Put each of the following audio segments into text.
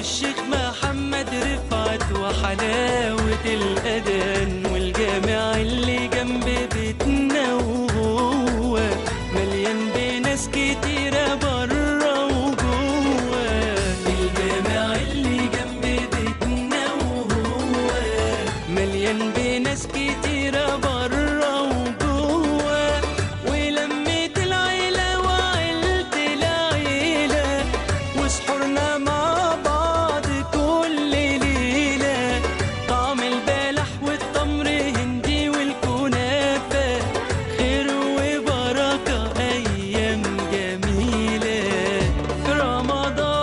الشيخ محمد رفعت وحلاوة الأذان، والجامع اللي جنب بيتنا وهو مليان بناس كتيرة برا وجوا. الجامع اللي جنب بيتنا وهو مليان بناس كتيرة برا وجوا، ولمة العيلة وعيلة العيلة وسحورنا مع بعض كل ليلة. طعم البلح والتمر هندي والكنافة خير وبركة أيام جميلة. رمضان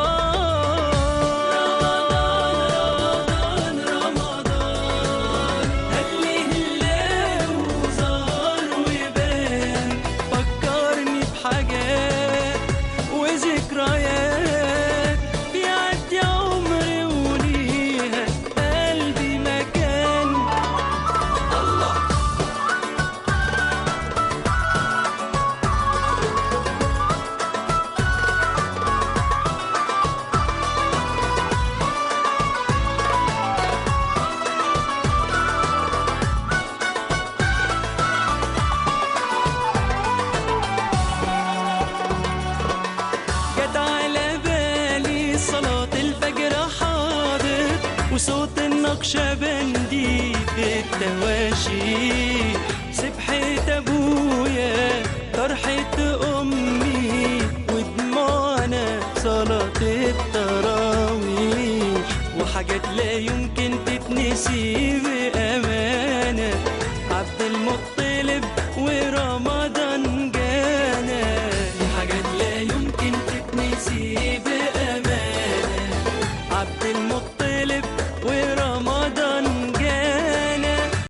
رمضان هلي هلا وزار وبان، فكرني بحاجات وذكريات بيعدي عمري وليها قلبي مكان. الله جت على بالي صلاة الفجر حاضر وصوت النقشبندي في التواشي، سبحة أبويا فرحة أمي ودموعنا صلاة التراويح، وحاجات لا يمكن تتنسي بأمانة. عبد المطلب ورمضان جانا، حاجات لا يمكن تتنسي بأمانة. عبد المطلب